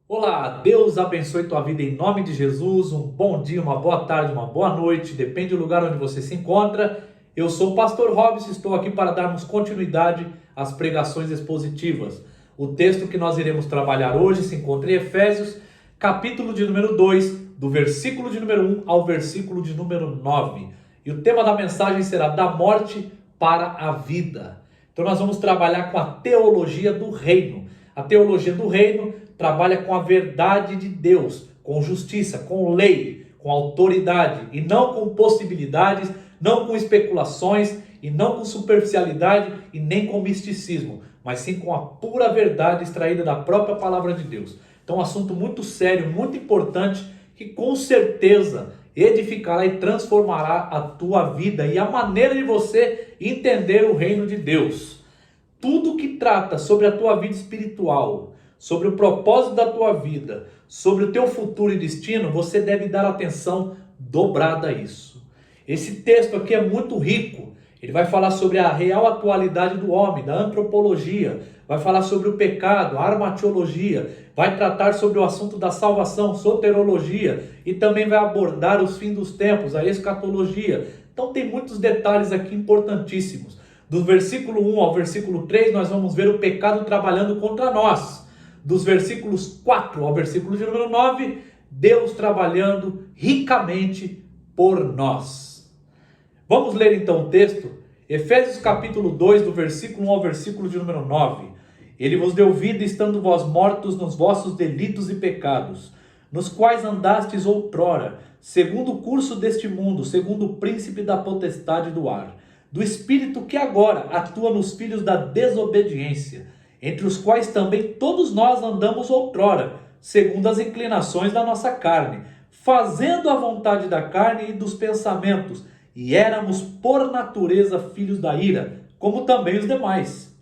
Olá, Deus abençoe tua vida em nome de Jesus. Um bom dia, uma boa tarde, uma boa noite, depende do lugar onde você se encontra. Eu sou o pastor Robson, estou aqui para darmos continuidade às pregações expositivas. O texto que nós iremos trabalhar hoje se encontra em Efésios, capítulo de número 2, do versículo de número 1 ao versículo de número 9. E o tema da mensagem será da morte para a vida. Então nós vamos trabalhar com a teologia do reino. A teologia do reino trabalha com a verdade de Deus, com justiça, com lei, com autoridade, e não com possibilidades, não com especulações, e não com superficialidade, e nem com misticismo, mas sim com a pura verdade extraída da própria palavra de Deus. Então, um assunto muito sério, muito importante, que com certeza edificará e transformará a tua vida e a maneira de você entender o reino de Deus. Tudo que trata sobre a tua vida espiritual, sobre o propósito da tua vida, sobre o teu futuro e destino, você deve dar atenção dobrada a isso. Esse texto aqui é muito rico. Ele vai falar sobre a real atualidade do homem, da antropologia, vai falar sobre o pecado, a armatiologia, vai tratar sobre o assunto da salvação, soterologia, e também vai abordar os fins dos tempos, a escatologia. Então tem muitos detalhes aqui importantíssimos. Do versículo 1 ao versículo 3, nós vamos ver o pecado trabalhando contra nós. Dos versículos 4 ao versículo de número 9, Deus trabalhando ricamente por nós. Vamos ler então o texto? Efésios capítulo 2, do versículo 1 ao versículo de número 9. Ele vos deu vida estando vós mortos nos vossos delitos e pecados, nos quais andastes outrora, segundo o curso deste mundo, segundo o príncipe da potestade do ar, do espírito que agora atua nos filhos da desobediência, entre os quais também todos nós andamos outrora, segundo as inclinações da nossa carne, fazendo a vontade da carne e dos pensamentos, e éramos por natureza filhos da ira, como também os demais.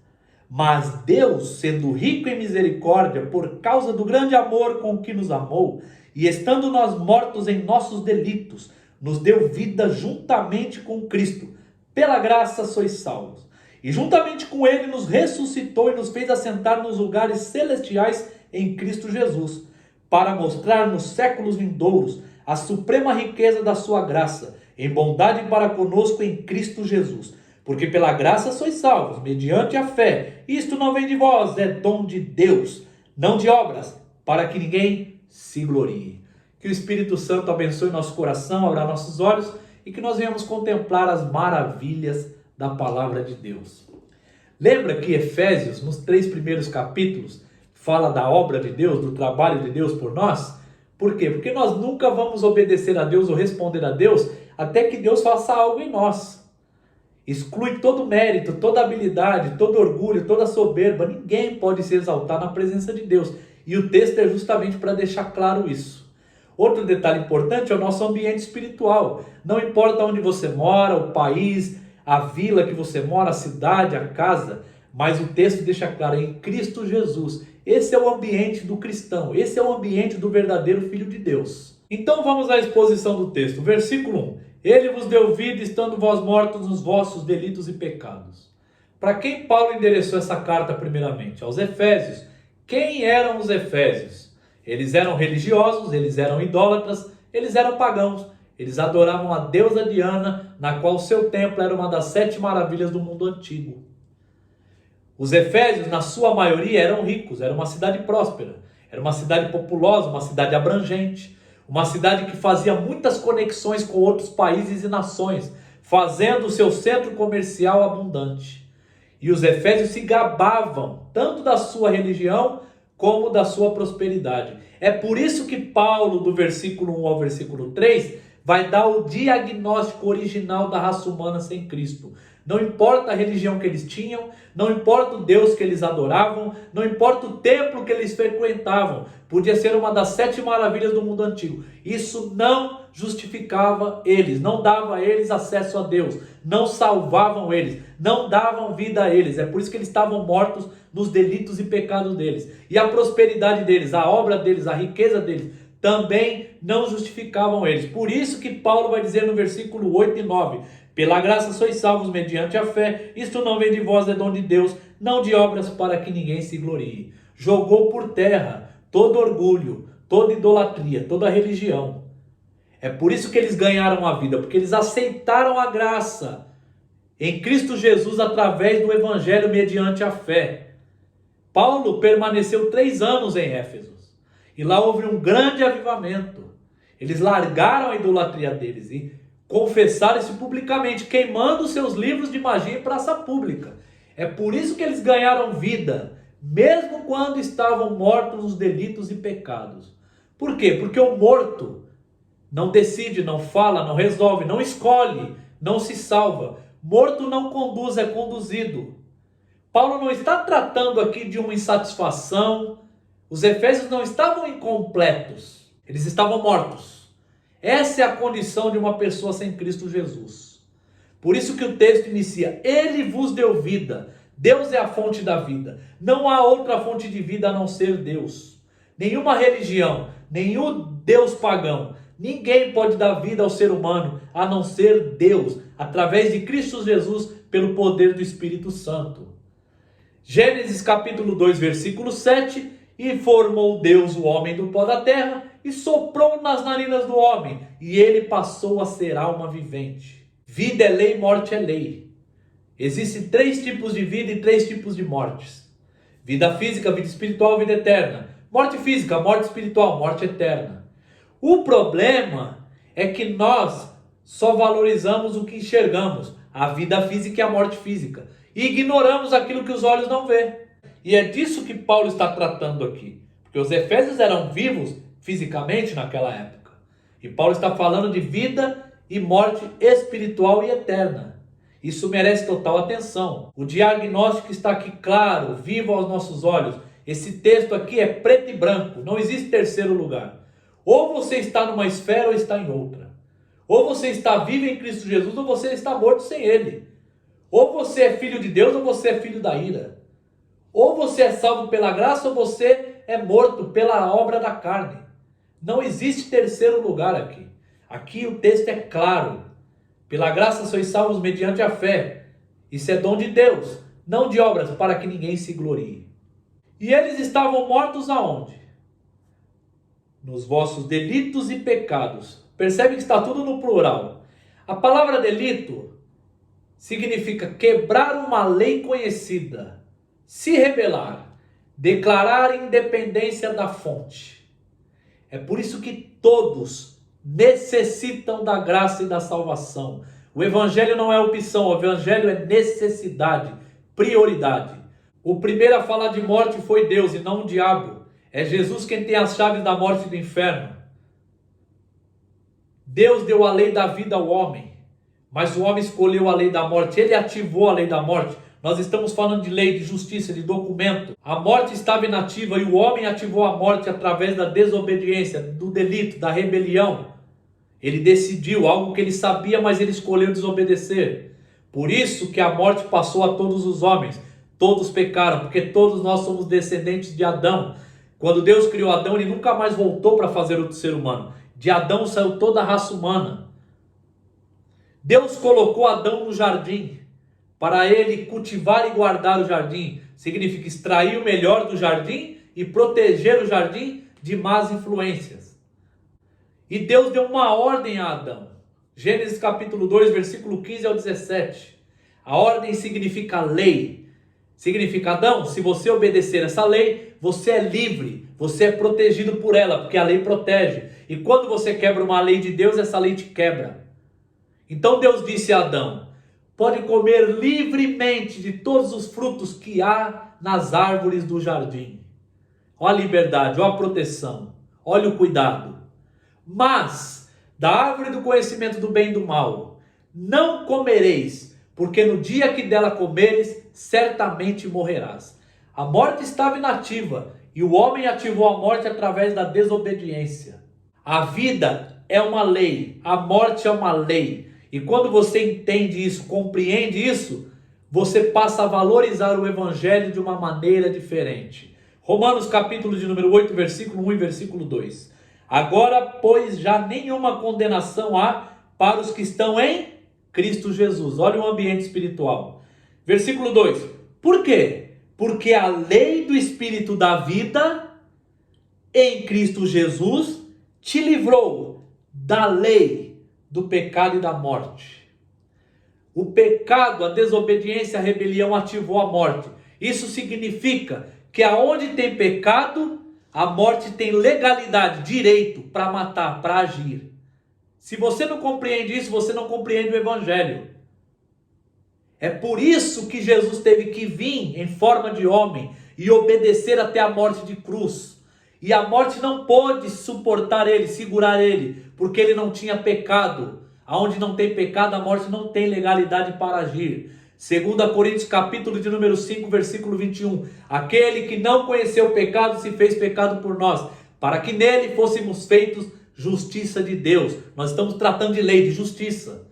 Mas Deus, sendo rico em misericórdia, por causa do grande amor com que nos amou, e estando nós mortos em nossos delitos, nos deu vida juntamente com Cristo. Pela graça sois salvos. E juntamente com ele nos ressuscitou e nos fez assentar nos lugares celestiais em Cristo Jesus, para mostrar nos séculos vindouros a suprema riqueza da sua graça, em bondade para conosco em Cristo Jesus. Porque pela graça sois salvos, mediante a fé. Isto não vem de vós, é dom de Deus, não de obras, para que ninguém se glorie. Que o Espírito Santo abençoe nosso coração, abra nossos olhos, e que nós venhamos contemplar as maravilhas da palavra de Deus. Lembra que Efésios, nos 3 primeiros capítulos, fala da obra de Deus, do trabalho de Deus por nós? Por quê? Porque nós nunca vamos obedecer a Deus ou responder a Deus até que Deus faça algo em nós. Exclui todo mérito, toda habilidade, todo orgulho, toda soberba. Ninguém pode se exaltar na presença de Deus. E o texto é justamente para deixar claro isso. Outro detalhe importante é o nosso ambiente espiritual. Não importa onde você mora, o país, a vila que você mora, a cidade, a casa, mas o texto deixa claro, em Cristo Jesus. Esse é o ambiente do cristão, esse é o ambiente do verdadeiro Filho de Deus. Então vamos à exposição do texto. Versículo 1. Ele vos deu vida estando vós mortos nos vossos delitos e pecados. Para quem Paulo endereçou essa carta primeiramente? Aos Efésios. Quem eram os Efésios? Eles eram religiosos, eles eram idólatras, eles eram pagãos. Eles adoravam a deusa Diana, na qual seu templo era uma das 7 maravilhas do mundo antigo. Os Efésios, na sua maioria, eram ricos, era uma cidade próspera, era uma cidade populosa, uma cidade abrangente, uma cidade que fazia muitas conexões com outros países e nações, fazendo o seu centro comercial abundante. E os Efésios se gabavam tanto da sua religião como da sua prosperidade. É por isso que Paulo, do versículo 1 ao versículo 3, vai dar o diagnóstico original da raça humana sem Cristo. Não importa a religião que eles tinham, não importa o Deus que eles adoravam, não importa o templo que eles frequentavam. Podia ser uma das 7 maravilhas do mundo antigo. Isso não justificava eles, não dava a eles acesso a Deus, não salvavam eles, não davam vida a eles. É por isso que eles estavam mortos nos delitos e pecados deles. E a prosperidade deles, a obra deles, a riqueza deles, também não justificavam eles. Por isso que Paulo vai dizer no versículo 8 e 9: pela graça sois salvos mediante a fé, isto não vem de vós, é dom de Deus, não de obras, para que ninguém se glorie. Jogou por terra todo orgulho, toda idolatria, toda religião. É por isso que eles ganharam a vida, porque eles aceitaram a graça em Cristo Jesus através do Evangelho mediante a fé. Paulo permaneceu 3 anos em Éfeso e lá houve um grande avivamento. Eles largaram a idolatria deles e confessaram isso publicamente, queimando seus livros de magia em praça pública. É por isso que eles ganharam vida, mesmo quando estavam mortos nos delitos e pecados. Por quê? Porque o morto não decide, não fala, não resolve, não escolhe, não se salva. Morto não conduz, é conduzido. Paulo não está tratando aqui de uma insatisfação. Os efésios não estavam incompletos, eles estavam mortos. Essa é a condição de uma pessoa sem Cristo Jesus. Por isso que o texto inicia: Ele vos deu vida. Deus é a fonte da vida. Não há outra fonte de vida a não ser Deus. Nenhuma religião, nenhum Deus pagão, ninguém pode dar vida ao ser humano a não ser Deus, através de Cristo Jesus, pelo poder do Espírito Santo. Gênesis capítulo 2, versículo 7: E formou Deus o homem do pó da terra, e soprou nas narinas do homem, e ele passou a ser alma vivente. Vida é lei, morte é lei. Existem 3 tipos de vida e 3 tipos de mortes: vida física, vida espiritual, vida eterna. Morte física, morte espiritual, morte eterna. O problema é que nós só valorizamos o que enxergamos, a vida física e a morte física, e ignoramos aquilo que os olhos não vê. E é disso que Paulo está tratando aqui, porque os efésios eram vivos fisicamente naquela época, e Paulo está falando de vida e morte espiritual e eterna. Isso merece total atenção. O diagnóstico está aqui claro, vivo aos nossos olhos. Esse texto aqui é preto e branco, não existe terceiro lugar. Ou você está numa esfera ou está em outra. Ou você está vivo em Cristo Jesus ou você está morto sem Ele. Ou você é filho de Deus ou você é filho da ira. Ou você é salvo pela graça ou você é morto pela obra da carne. Não existe terceiro lugar aqui. Aqui o texto é claro. Pela graça sois salvos mediante a fé. Isso é dom de Deus, não de obras, para que ninguém se glorie. E eles estavam mortos aonde? Nos vossos delitos e pecados. Percebe que está tudo no plural. A palavra delito significa quebrar uma lei conhecida, se rebelar, declarar independência da fonte. É por isso que todos necessitam da graça e da salvação. O evangelho não é opção, o evangelho é necessidade, prioridade. O primeiro a falar de morte foi Deus e não o diabo. É Jesus quem tem as chaves da morte e do inferno. Deus deu a lei da vida ao homem, mas o homem escolheu a lei da morte. Ele ativou a lei da morte. Nós estamos falando de lei, de justiça, de documento. A morte estava inativa e o homem ativou a morte através da desobediência, do delito, da rebelião. Ele decidiu algo que ele sabia, mas ele escolheu desobedecer. Por isso que a morte passou a todos os homens. Todos pecaram, porque todos nós somos descendentes de Adão. Quando Deus criou Adão, ele nunca mais voltou para fazer outro ser humano. De Adão saiu toda a raça humana. Deus colocou Adão no jardim para ele cultivar e guardar o jardim. Significa extrair o melhor do jardim e proteger o jardim de más influências. E Deus deu uma ordem a Adão. Gênesis capítulo 2, versículo 15 ao 17. A ordem significa lei. Significa, Adão, se você obedecer essa lei, você é livre, você é protegido por ela, porque a lei protege. E quando você quebra uma lei de Deus, essa lei te quebra. Então Deus disse a Adão: pode comer livremente de todos os frutos que há nas árvores do jardim. Olha a liberdade, olha a proteção, olha o cuidado. Mas da árvore do conhecimento do bem e do mal não comereis, porque no dia que dela comeres, certamente morrerás. A morte estava inativa e o homem ativou a morte através da desobediência. A vida é uma lei, a morte é uma lei. E quando você entende isso, compreende isso, você passa a valorizar o evangelho de uma maneira diferente. Romanos capítulo de número 8, versículo 1 e versículo 2. Agora, pois, já nenhuma condenação há para os que estão em Cristo Jesus. Olha o ambiente espiritual. Versículo 2. Por quê? Porque a lei do Espírito da vida em Cristo Jesus, te livrou da lei, do pecado e da morte. O pecado, a desobediência, a rebelião ativou a morte. Isso significa que aonde tem pecado, a morte tem legalidade, direito para matar, para agir. Se você não compreende isso, você não compreende o Evangelho. É por isso que Jesus teve que vir em forma de homem e obedecer até a morte de cruz. E a morte não pôde suportar ele, segurar ele, porque ele não tinha pecado. Aonde não tem pecado, a morte não tem legalidade para agir. 2 Coríntios capítulo de número 5, versículo 21. Aquele que não conheceu o pecado se fez pecado por nós, para que nele fôssemos feitos justiça de Deus. Nós estamos tratando de lei, de justiça.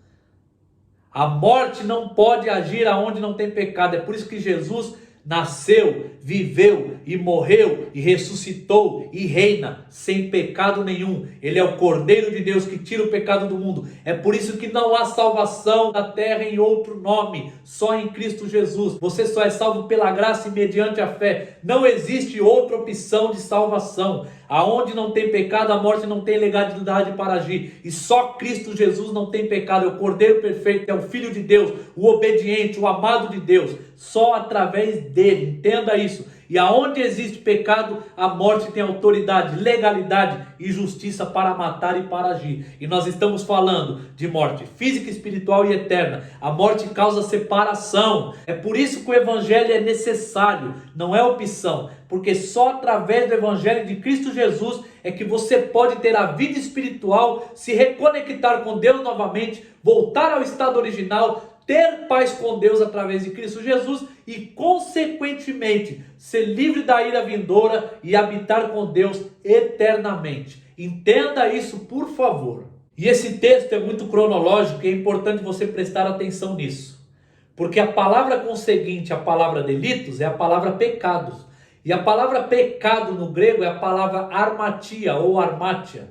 A morte não pode agir aonde não tem pecado. É por isso que Jesus nasceu, viveu e morreu e ressuscitou e reina sem pecado nenhum. Ele é o Cordeiro de Deus que tira o pecado do mundo. É por isso que não há salvação da terra em outro nome, só em Cristo Jesus. Você só é salvo pela graça e mediante a fé. Não existe outra opção de salvação. Aonde não tem pecado, a morte não tem legalidade para agir. E só Cristo Jesus não tem pecado. É o Cordeiro perfeito, é o Filho de Deus, o obediente, o amado de Deus. Só através dele, entenda isso. E aonde existe pecado, a morte tem autoridade, legalidade e justiça para matar e para agir. E nós estamos falando de morte física, espiritual e eterna. A morte causa separação. É por isso que o Evangelho é necessário, não é opção. Porque só através do Evangelho de Cristo Jesus é que você pode ter a vida espiritual, se reconectar com Deus novamente, voltar ao estado original, ter paz com Deus através de Cristo Jesus e, consequentemente, ser livre da ira vindoura e habitar com Deus eternamente. Entenda isso, por favor. E esse texto é muito cronológico e é importante você prestar atenção nisso. Porque a palavra conseguinte, a palavra delitos, é a palavra pecados. E a palavra pecado no grego é a palavra armatia ou armátia.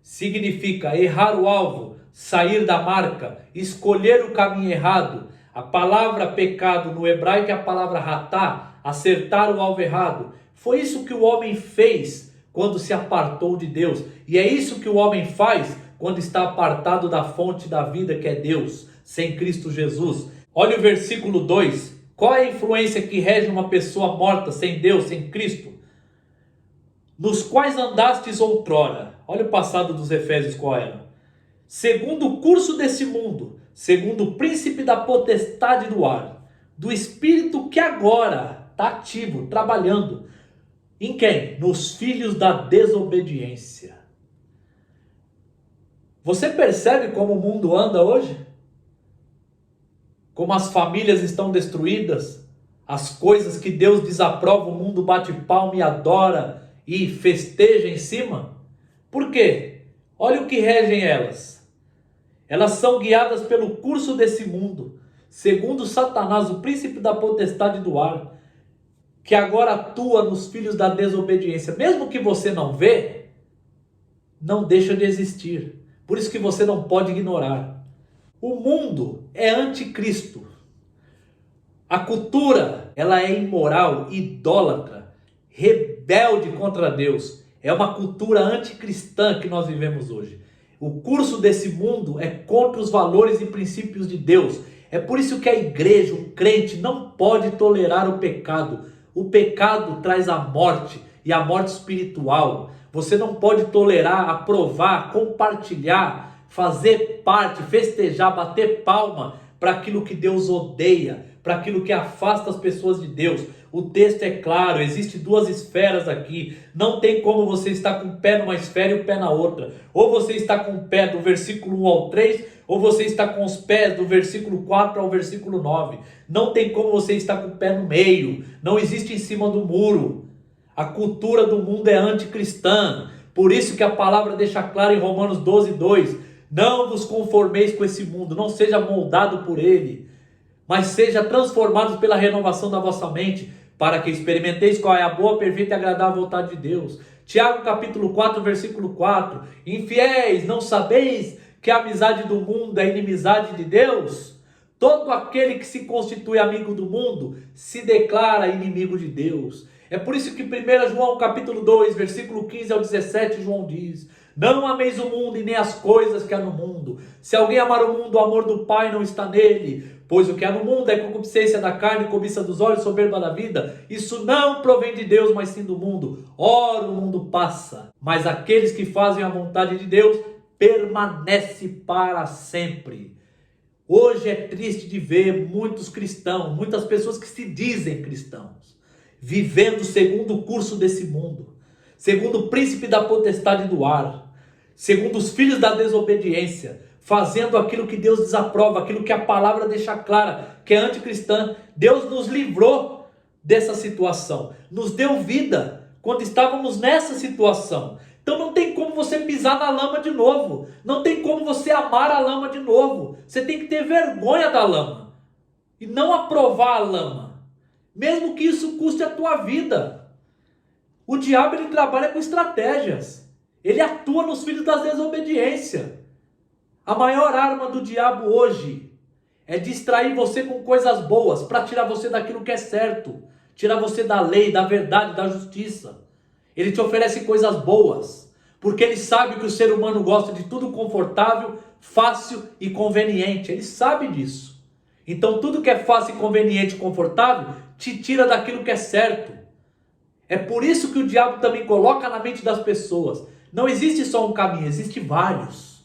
Significa errar o alvo, sair da marca, escolher o caminho errado. A palavra pecado no hebraico é a palavra ratá, acertar o alvo errado. Foi isso que o homem fez quando se apartou de Deus. E é isso que o homem faz quando está apartado da fonte da vida, que é Deus, sem Cristo Jesus. Olha o versículo 2. Qual é a influência que rege uma pessoa morta, sem Deus, sem Cristo? Nos quais andastes outrora? Olha o passado dos Efésios qual era. Segundo o curso desse mundo, segundo o príncipe da potestade do ar, do espírito que agora está ativo, trabalhando. Em quem? Nos filhos da desobediência. Você percebe como o mundo anda hoje? Como as famílias estão destruídas, as coisas que Deus desaprova, o mundo bate palma e adora e festeja em cima. Por quê? Olha o que regem elas. Elas são guiadas pelo curso desse mundo, segundo Satanás, o príncipe da potestade do ar, que agora atua nos filhos da desobediência. Mesmo que você não vê, não deixa de existir. Por isso que você não pode ignorar. O mundo é anticristo. A cultura, ela é imoral, idólatra, rebelde contra Deus. É uma cultura anticristã que nós vivemos hoje. O curso desse mundo é contra os valores e princípios de Deus. É por isso que a igreja, o crente, não pode tolerar o pecado. O pecado traz a morte e a morte espiritual. Você não pode tolerar, aprovar, compartilhar, fazer parte, festejar, bater palma para aquilo que Deus odeia, para aquilo que afasta as pessoas de Deus. O texto é claro, existe duas esferas aqui. Não tem como você estar com o pé numa esfera e o pé na outra. Ou você está com o pé do versículo 1 ao 3, ou você está com os pés do versículo 4 ao versículo 9. Não tem como você estar com o pé no meio. Não existe em cima do muro. A cultura do mundo é anticristã. Por isso que a palavra deixa claro em Romanos 12, 2. Não vos conformeis com esse mundo, não seja moldado por ele, mas seja transformados pela renovação da vossa mente, para que experimenteis qual é a boa, perfeita e agradável vontade de Deus. Tiago capítulo 4, versículo 4. Infiéis, não sabeis que a amizade do mundo é inimizade de Deus? Todo aquele que se constitui amigo do mundo se declara inimigo de Deus. É por isso que 1 João capítulo 2, versículo 15 ao 17, João diz: não ameis o mundo e nem as coisas que há no mundo. Se alguém amar o mundo, o amor do Pai não está nele. Pois o que há no mundo é concupiscência da carne, cobiça dos olhos, soberba da vida. Isso não provém de Deus, mas sim do mundo. Ora, o mundo passa, mas aqueles que fazem a vontade de Deus permanecem para sempre. Hoje é triste de ver muitos cristãos, muitas pessoas que se dizem cristãos, vivendo segundo o curso desse mundo, segundo o príncipe da potestade do ar, segundo os filhos da desobediência, fazendo aquilo que Deus desaprova, aquilo que a palavra deixa clara, que é anticristã. Deus nos livrou dessa situação, nos deu vida quando estávamos nessa situação. Então não tem como você pisar na lama de novo, não tem como você amar a lama de novo. Você tem que ter vergonha da lama e não aprovar a lama, mesmo que isso custe a tua vida. O diabo, ele trabalha com estratégias, ele atua nos filhos da desobediência. A maior arma do diabo hoje é distrair você com coisas boas, para tirar você daquilo que é certo, tirar você da lei, da verdade, da justiça. Ele te oferece coisas boas, porque ele sabe que o ser humano gosta de tudo confortável, fácil e conveniente. Ele sabe disso. Então tudo que é fácil, conveniente e confortável te tira daquilo que é certo. É por isso que o diabo também coloca na mente das pessoas: não existe só um caminho, existe vários.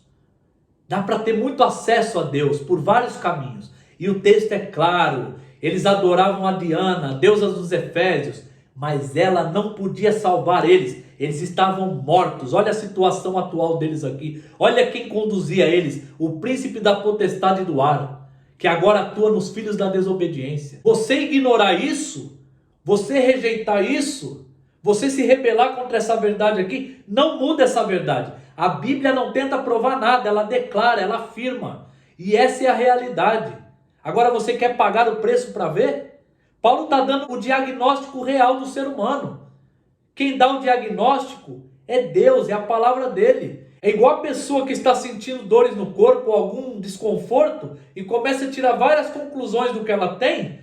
Dá para ter muito acesso a Deus por vários caminhos. E o texto é claro: eles adoravam a Diana, a deusa dos Efésios, mas ela não podia salvar eles. Eles estavam mortos. Olha a situação atual deles aqui. Olha quem conduzia eles: o príncipe da potestade do ar, que agora atua nos filhos da desobediência. Você ignorar isso, você rejeitar isso, você se rebelar contra essa verdade aqui, não muda essa verdade. A Bíblia não tenta provar nada, ela declara, ela afirma. E essa é a realidade. Agora você quer pagar o preço para ver? Paulo está dando o diagnóstico real do ser humano. Quem dá o diagnóstico é Deus, é a palavra dele. É igual a pessoa que está sentindo dores no corpo, algum desconforto, e começa a tirar várias conclusões do que ela tem,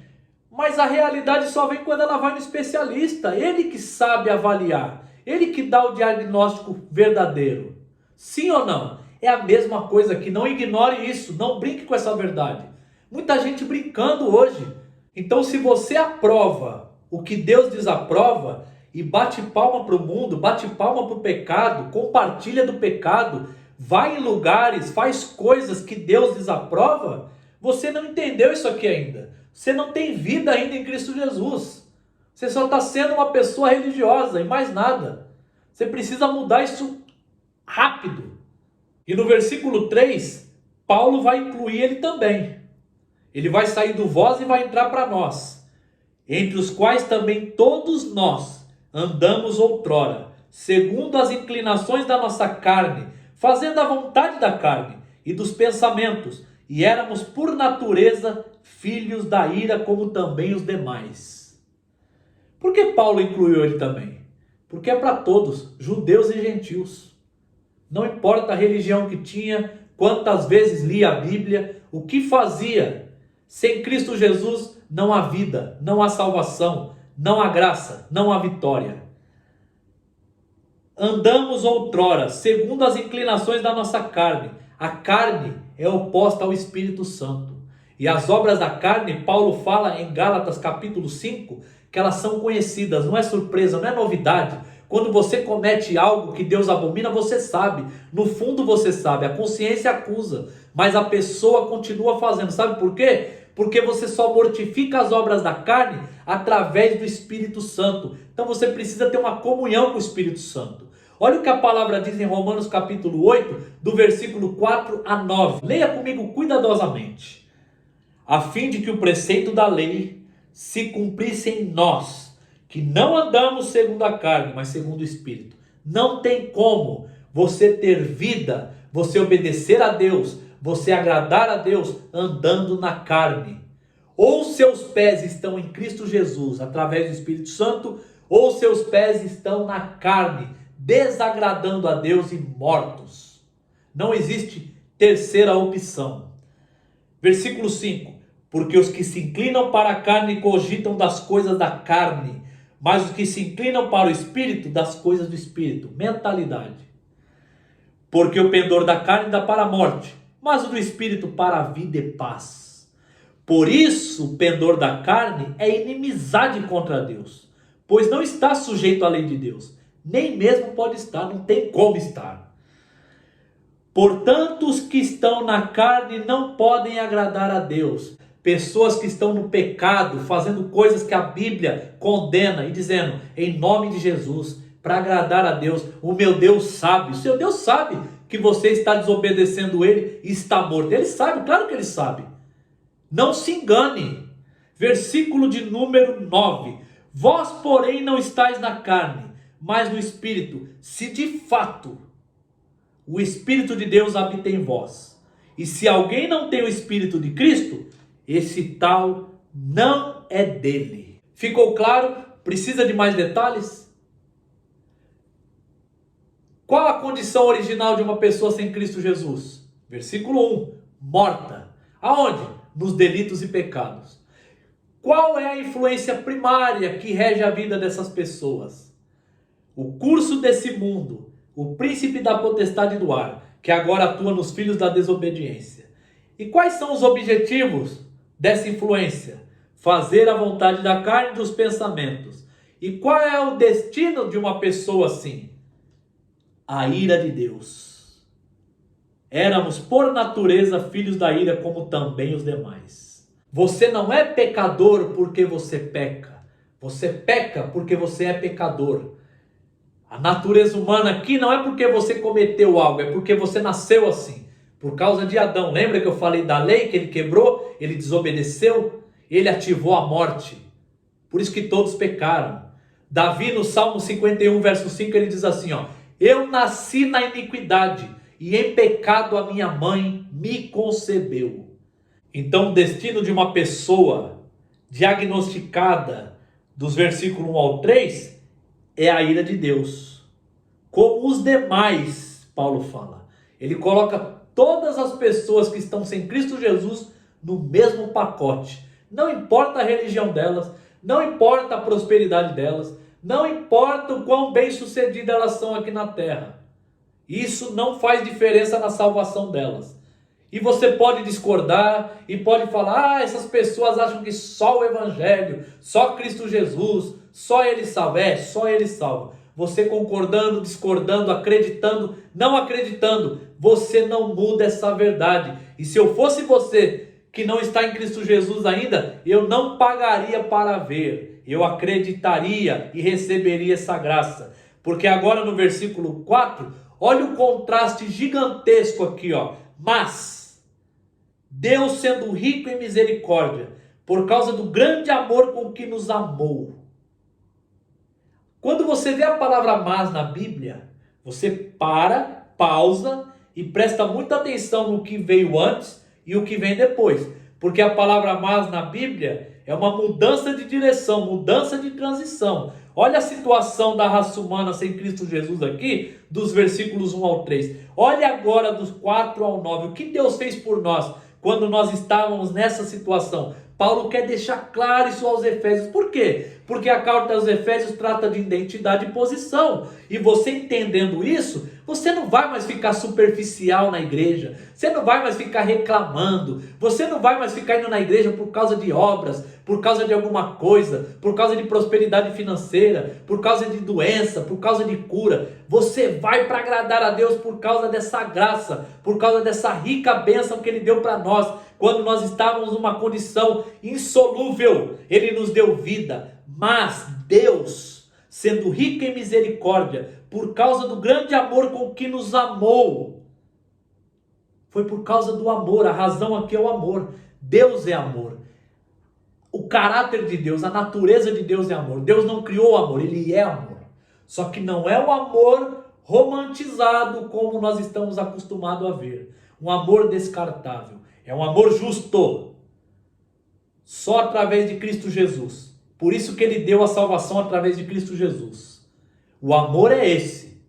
mas a realidade só vem quando ela vai no especialista. Ele que sabe avaliar, ele que dá o diagnóstico verdadeiro. Sim ou não? É a mesma coisa aqui. Não ignore isso, não brinque com essa verdade. Muita gente brincando hoje. Então, se você aprova o que Deus desaprova e bate palma para o mundo, bate palma para o pecado, compartilha do pecado, vai em lugares, faz coisas que Deus desaprova, você não entendeu isso aqui ainda. Você não tem vida ainda em Cristo Jesus. Você só está sendo uma pessoa religiosa e mais nada. Você precisa mudar isso rápido. E no versículo 3, Paulo vai incluir ele também. Ele vai sair do vós e vai entrar para nós, entre os quais também todos nós andamos outrora, segundo as inclinações da nossa carne, fazendo a vontade da carne e dos pensamentos, e éramos por natureza filhos da ira, como também os demais. Por que Paulo incluiu ele também? Porque é para todos, judeus e gentios. Não importa a religião que tinha, quantas vezes lia a Bíblia, o que fazia. Sem Cristo Jesus não há vida, não há salvação, não há graça, não há vitória. Andamos outrora, segundo as inclinações da nossa carne. A carne é oposta ao Espírito Santo. E as obras da carne, Paulo fala em Gálatas capítulo 5, que elas são conhecidas, não é surpresa, não é novidade. Quando você comete algo que Deus abomina, você sabe. No fundo você sabe, a consciência acusa, mas a pessoa continua fazendo. Sabe por quê? Porque você só mortifica as obras da carne através do Espírito Santo. Então você precisa ter uma comunhão com o Espírito Santo. Olha o que a palavra diz em Romanos capítulo 8, do versículo 4 a 9. Leia comigo cuidadosamente. A fim de que o preceito da lei se cumprisse em nós, que não andamos segundo a carne, mas segundo o Espírito. Não tem como você ter vida, você obedecer a Deus, você agradar a Deus andando na carne. Ou seus pés estão em Cristo Jesus, através do Espírito Santo, ou seus pés estão na carne, desagradando a Deus e mortos. Não existe terceira opção. Versículo 5. Porque os que se inclinam para a carne cogitam das coisas da carne, mas os que se inclinam para o espírito, das coisas do espírito. Mentalidade. Porque o pendor da carne dá para a morte, mas o do espírito para a vida e paz. Por isso, o pendor da carne é inimizade contra Deus, pois não está sujeito à lei de Deus, nem mesmo pode estar, não tem como estar. Portanto, os que estão na carne não podem agradar a Deus. Pessoas que estão no pecado, fazendo coisas que a Bíblia condena e dizendo, em nome de Jesus, para agradar a Deus, o meu Deus sabe, o seu Deus sabe que você está desobedecendo Ele e está morto. Ele sabe, claro que Ele sabe. Não se engane. Versículo de número 9. Vós, porém, não estáis na carne, mas no Espírito, se de fato o Espírito de Deus habita em vós. E se alguém não tem o Espírito de Cristo, esse tal não é dele. Ficou claro? Precisa de mais detalhes? Qual a condição original de uma pessoa sem Cristo Jesus? Versículo 1. Morta. Aonde? Nos delitos e pecados. Qual é a influência primária que rege a vida dessas pessoas? O curso desse mundo, o príncipe da potestade do ar, que agora atua nos filhos da desobediência. E quais são os objetivos dessa influência? Fazer a vontade da carne e dos pensamentos. E qual é o destino de uma pessoa assim? A ira de Deus. Éramos por natureza filhos da ira, como também os demais. Você não é pecador porque você peca. Você peca porque você é pecador. A natureza humana aqui não é porque você cometeu algo, é porque você nasceu assim. Por causa de Adão. Lembra que eu falei da lei que ele quebrou? Ele desobedeceu? Ele ativou a morte. Por isso que todos pecaram. Davi no Salmo 51, verso 5, ele diz assim, ó: eu nasci na iniquidade, e em pecado a minha mãe me concebeu. Então o destino de uma pessoa diagnosticada dos versículos 1 ao 3 é a ira de Deus. Como os demais, Paulo fala. Ele coloca todas as pessoas que estão sem Cristo Jesus no mesmo pacote. Não importa a religião delas, não importa a prosperidade delas, não importa o quão bem-sucedidas elas são aqui na terra. Isso não faz diferença na salvação delas. E você pode discordar e pode falar, essas pessoas acham que só o Evangelho, só Cristo Jesus, só Ele salva. É, só Ele salva. Você concordando, discordando, acreditando, não acreditando, você não muda essa verdade. E se eu fosse você que não está em Cristo Jesus ainda, eu não pagaria para ver. Eu acreditaria e receberia essa graça. Porque agora no versículo 4, olha o contraste gigantesco aqui, ó. Mas Deus, sendo rico em misericórdia, por causa do grande amor com que nos amou. Quando você vê a palavra mas na Bíblia, você pausa e presta muita atenção no que veio antes e o que vem depois. Porque a palavra mas na Bíblia é uma mudança de direção, mudança de transição. Olha a situação da raça humana sem Cristo Jesus aqui, dos versículos 1 ao 3. Olha agora dos 4 ao 9. O que Deus fez por nós quando nós estávamos nessa situação? Paulo quer deixar claro isso aos Efésios. Por quê? Porque a carta aos Efésios trata de identidade e posição. E você entendendo isso, você não vai mais ficar superficial na igreja. Você não vai mais ficar reclamando. Você não vai mais ficar indo na igreja por causa de obras, por causa de alguma coisa, por causa de prosperidade financeira, por causa de doença, por causa de cura. Você vai para agradar a Deus por causa dessa graça, por causa dessa rica bênção que Ele deu para nós. Quando nós estávamos numa condição insolúvel, Ele nos deu vida. Mas Deus, sendo rico em misericórdia, por causa do grande amor com que nos amou, foi por causa do amor. A razão aqui é o amor. Deus é amor. O caráter de Deus, a natureza de Deus é amor. Deus não criou o amor, Ele é amor. Só que não é o amor romantizado como nós estamos acostumados a ver. Um amor descartável. É um amor justo. Só através de Cristo Jesus. Por isso que Ele deu a salvação através de Cristo Jesus. O amor é esse.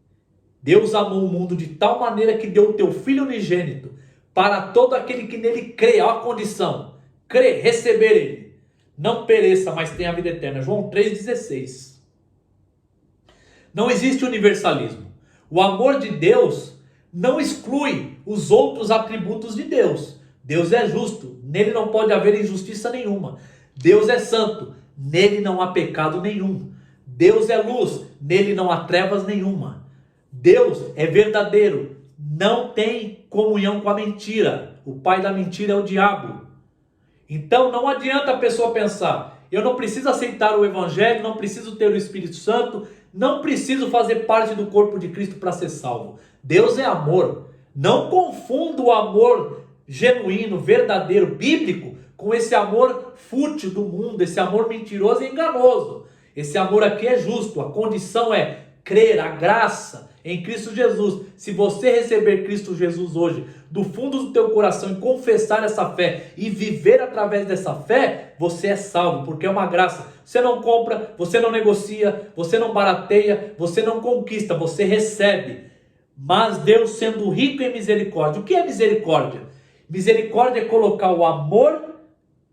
Deus amou o mundo de tal maneira que deu o teu Filho unigênito para todo aquele que nele crê. Olha a condição. Crer, receber Ele. Não pereça, mas tenha a vida eterna. João 3,16. Não existe universalismo. O amor de Deus não exclui os outros atributos de Deus. Deus é justo, nele não pode haver injustiça nenhuma. Deus é santo, nele não há pecado nenhum. Deus é luz, nele não há trevas nenhuma. Deus é verdadeiro, não tem comunhão com a mentira. O pai da mentira é o diabo. Então não adianta a pessoa pensar, eu não preciso aceitar o evangelho, não preciso ter o Espírito Santo, não preciso fazer parte do corpo de Cristo para ser salvo. Deus é amor. Não confunda o amor genuíno, verdadeiro, bíblico, com esse amor fútil do mundo, esse amor mentiroso e enganoso. Esse amor aqui é justo, a condição é crer, a graça em Cristo Jesus. Se você receber Cristo Jesus hoje, do fundo do teu coração, e confessar essa fé e viver através dessa fé, você é salvo, porque é uma graça. Você não compra, você não negocia, você não barateia, você não conquista, você recebe. Mas Deus, sendo rico em misericórdia. O que é misericórdia? Misericórdia é colocar o amor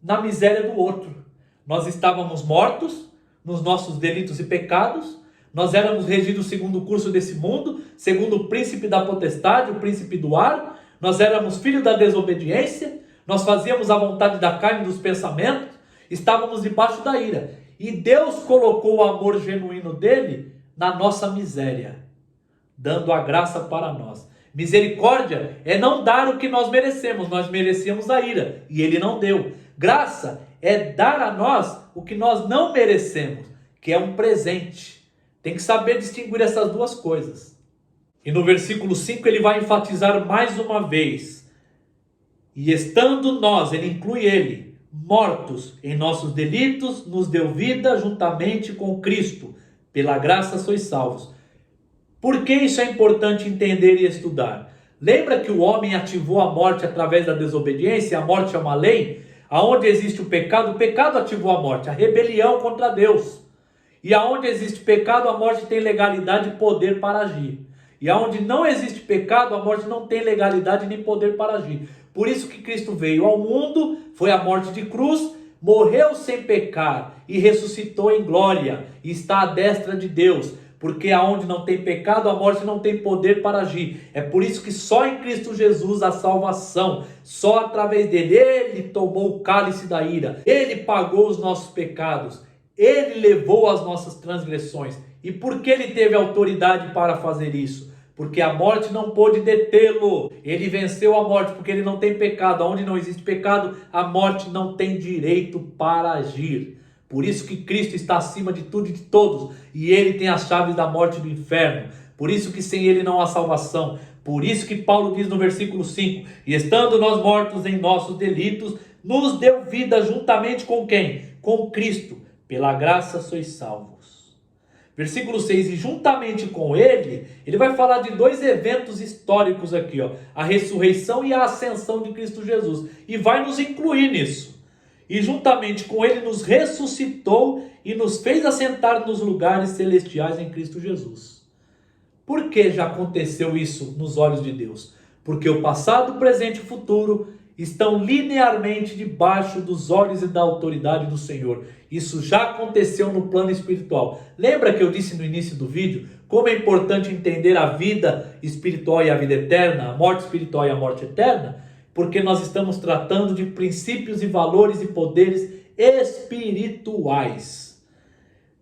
na miséria do outro. Nós estávamos mortos nos nossos delitos e pecados. Nós éramos regidos segundo o curso desse mundo, segundo o príncipe da potestade, o príncipe do ar. Nós éramos filhos da desobediência. Nós fazíamos a vontade da carne e dos pensamentos. Estávamos debaixo da ira. E Deus colocou o amor genuíno dele na nossa miséria, dando a graça para nós. Misericórdia é não dar o que nós merecemos. Nós merecíamos a ira e ele não deu. Graça é dar a nós o que nós não merecemos, que é um presente. Tem que saber distinguir essas duas coisas. E no versículo 5 ele vai enfatizar mais uma vez. E estando nós, ele inclui ele, mortos em nossos delitos, nos deu vida juntamente com Cristo. Pela graça sois salvos. Por que isso é importante entender e estudar? Lembra que o homem ativou a morte através da desobediência? A morte é uma lei. Aonde existe o pecado ativou a morte. A rebelião contra Deus. E aonde existe pecado, a morte tem legalidade e poder para agir. E aonde não existe pecado, a morte não tem legalidade nem poder para agir. Por isso que Cristo veio ao mundo, foi a morte de cruz, morreu sem pecar e ressuscitou em glória. E está à destra de Deus. Porque aonde não tem pecado, a morte não tem poder para agir. É por isso que só em Cristo Jesus há salvação. Só através dele. Ele tomou o cálice da ira. Ele pagou os nossos pecados. Ele levou as nossas transgressões. E por que ele teve autoridade para fazer isso? Porque a morte não pôde detê-lo. Ele venceu a morte porque ele não tem pecado. Onde não existe pecado, a morte não tem direito para agir. Por isso que Cristo está acima de tudo e de todos. E ele tem as chaves da morte e do inferno. Por isso que sem ele não há salvação. Por isso que Paulo diz no versículo 5. E estando nós mortos em nossos delitos, nos deu vida juntamente com quem? Com Cristo. Pela graça sois salvos. Versículo 6. E juntamente com ele, ele vai falar de dois eventos históricos aqui. A ressurreição e a ascensão de Cristo Jesus. E vai nos incluir nisso. E juntamente com ele nos ressuscitou e nos fez assentar nos lugares celestiais em Cristo Jesus. Por que já aconteceu isso nos olhos de Deus? Porque o passado, o presente e o futuro estão linearmente debaixo dos olhos e da autoridade do Senhor. Isso já aconteceu no plano espiritual. Lembra que eu disse no início do vídeo como é importante entender a vida espiritual e a vida eterna, a morte espiritual e a morte eterna? Porque nós estamos tratando de princípios e valores e poderes espirituais.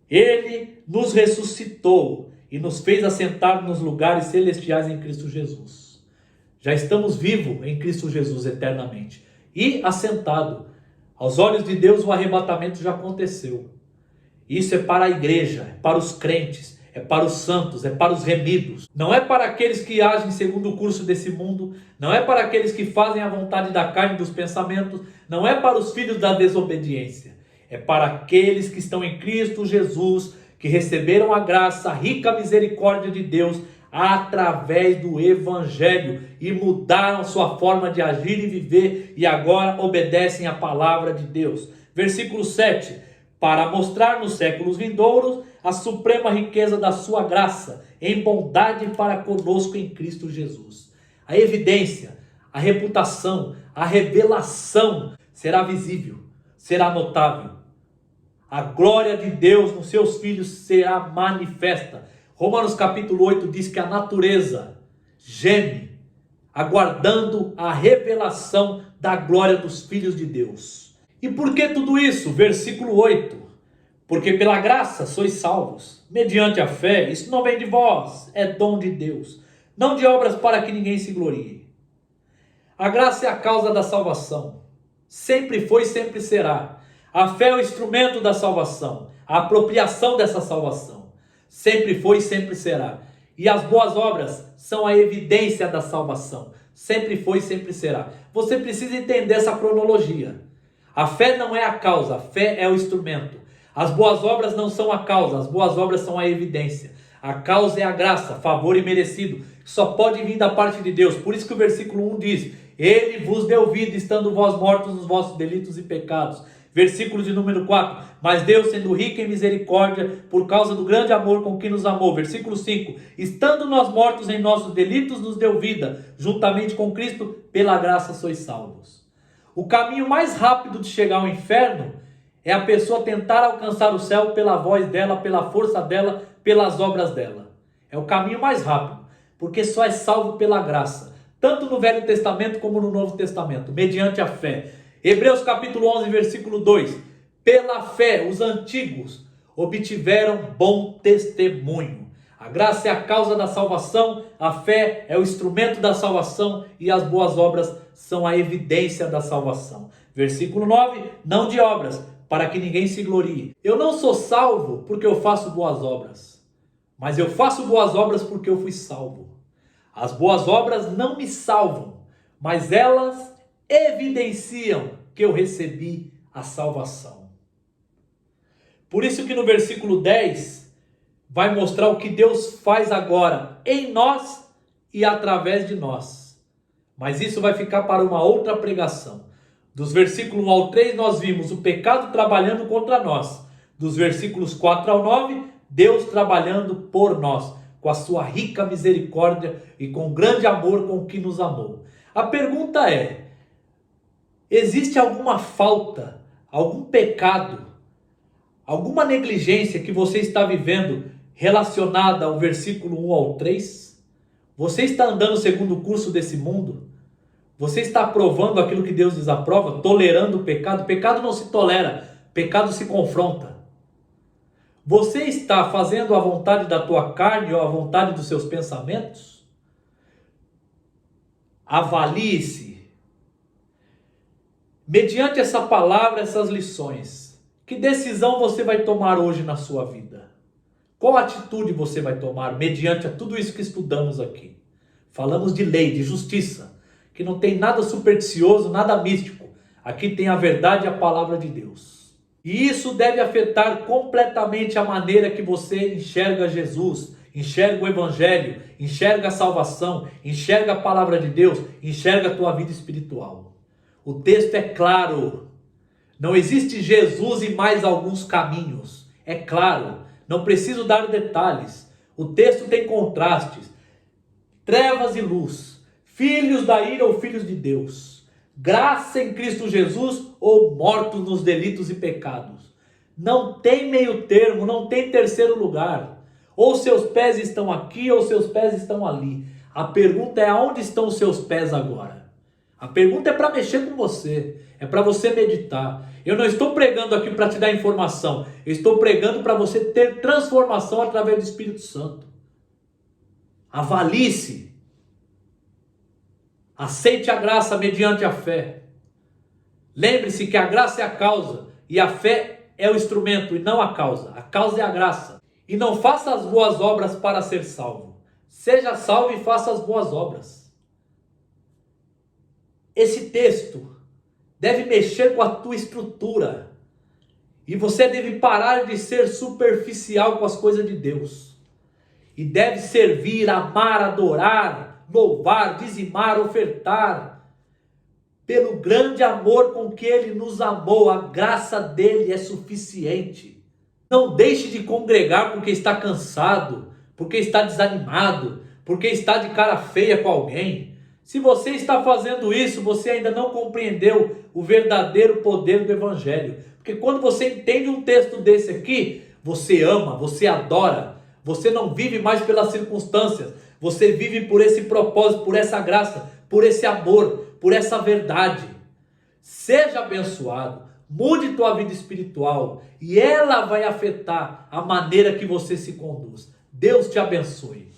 Ele nos ressuscitou e nos fez assentar nos lugares celestiais em Cristo Jesus. Já estamos vivos em Cristo Jesus eternamente. E assentado. Aos olhos de Deus o arrebatamento já aconteceu. Isso é para a igreja, é para os crentes. É para os santos, é para os remidos. Não é para aqueles que agem segundo o curso desse mundo. Não é para aqueles que fazem a vontade da carne e dos pensamentos. Não é para os filhos da desobediência. É para aqueles que estão em Cristo Jesus, que receberam a graça, a rica misericórdia de Deus, através do Evangelho. E mudaram sua forma de agir e viver. E agora obedecem à palavra de Deus. Versículo 7. Para mostrar nos séculos vindouros a suprema riqueza da sua graça, em bondade para conosco em Cristo Jesus. A evidência, a reputação, a revelação será visível, será notável. A glória de Deus nos seus filhos será manifesta. Romanos capítulo 8 diz que a natureza geme, aguardando a revelação da glória dos filhos de Deus. E por que tudo isso? Versículo 8. Porque pela graça sois salvos, mediante a fé. Isso não vem de vós, é dom de Deus, não de obras para que ninguém se glorie. A graça é a causa da salvação. Sempre foi e sempre será. A fé é o instrumento da salvação, a apropriação dessa salvação. Sempre foi e sempre será. E as boas obras são a evidência da salvação. Sempre foi e sempre será. Você precisa entender essa cronologia. A fé não é a causa, a fé é o instrumento. As boas obras não são a causa, as boas obras são a evidência. A causa é a graça, favor imerecido, que só pode vir da parte de Deus. Por isso que o versículo 1 diz: Ele vos deu vida, estando vós mortos nos vossos delitos e pecados. Versículo de número 4. Mas Deus, sendo rico em misericórdia, por causa do grande amor com que nos amou. Versículo 5. Estando nós mortos em nossos delitos, nos deu vida. Juntamente com Cristo, pela graça sois salvos. O caminho mais rápido de chegar ao inferno é a pessoa tentar alcançar o céu pela voz dela, pela força dela, pelas obras dela. É o caminho mais rápido, porque só é salvo pela graça. Tanto no Velho Testamento como no Novo Testamento, mediante a fé. Hebreus capítulo 11, versículo 2. Pela fé, os antigos obtiveram bom testemunho. A graça é a causa da salvação, a fé é o instrumento da salvação e as boas obras são a evidência da salvação. Versículo 9, não de obras, para que ninguém se glorie. Eu não sou salvo porque eu faço boas obras, mas eu faço boas obras porque eu fui salvo. As boas obras não me salvam, mas elas evidenciam que eu recebi a salvação. Por isso que no versículo 10 vai mostrar o que Deus faz agora em nós e através de nós. Mas isso vai ficar para uma outra pregação. Dos versículos 1 ao 3 nós vimos o pecado trabalhando contra nós. Dos versículos 4 ao 9, Deus trabalhando por nós, com a sua rica misericórdia e com o grande amor com que nos amou. A pergunta é: existe alguma falta, algum pecado, alguma negligência que você está vivendo relacionada ao versículo 1 ao 3? Você está andando segundo o curso desse mundo? Você está aprovando aquilo que Deus desaprova? Tolerando o pecado? Pecado não se tolera, pecado se confronta. Você está fazendo a vontade da tua carne ou a vontade dos seus pensamentos? Avalie-se. Mediante essa palavra, essas lições, que decisão você vai tomar hoje na sua vida? Qual atitude você vai tomar mediante a tudo isso que estudamos aqui? Falamos de lei, de justiça, que não tem nada supersticioso, nada místico. Aqui tem a verdade e a palavra de Deus. E isso deve afetar completamente a maneira que você enxerga Jesus, enxerga o Evangelho, enxerga a salvação, enxerga a palavra de Deus, enxerga a tua vida espiritual. O texto é claro. Não existe Jesus e mais alguns caminhos. É claro. Não preciso dar detalhes. O texto tem contrastes. Trevas e luz. Filhos da ira ou filhos de Deus. Graça em Cristo Jesus ou mortos nos delitos e pecados. Não tem meio termo, não tem terceiro lugar. Ou seus pés estão aqui ou seus pés estão ali. A pergunta é: aonde estão os seus pés agora? A pergunta é para mexer com você, é para você meditar. Eu não estou pregando aqui para te dar informação, eu estou pregando para você ter transformação através do Espírito Santo. Avalie-se. Aceite a graça mediante a fé. Lembre-se que a graça é a causa e a fé é o instrumento e não a causa. A causa é a graça. E não faça as boas obras para ser salvo. Seja salvo e faça as boas obras. Esse texto deve mexer com a tua estrutura. E você deve parar de ser superficial com as coisas de Deus. E deve servir, amar, adorar, louvar, dizimar, ofertar. Pelo grande amor com que Ele nos amou, a graça dele é suficiente. Não deixe de congregar porque está cansado, porque está desanimado, porque está de cara feia com alguém. Se você está fazendo isso, você ainda não compreendeu o verdadeiro poder do Evangelho. Porque quando você entende um texto desse aqui, você ama, você adora, Você não vive mais pelas circunstâncias. Você vive por esse propósito, por essa graça, por esse amor, por essa verdade. Seja abençoado. Mude tua vida espiritual e ela vai afetar a maneira que você se conduz. Deus te abençoe.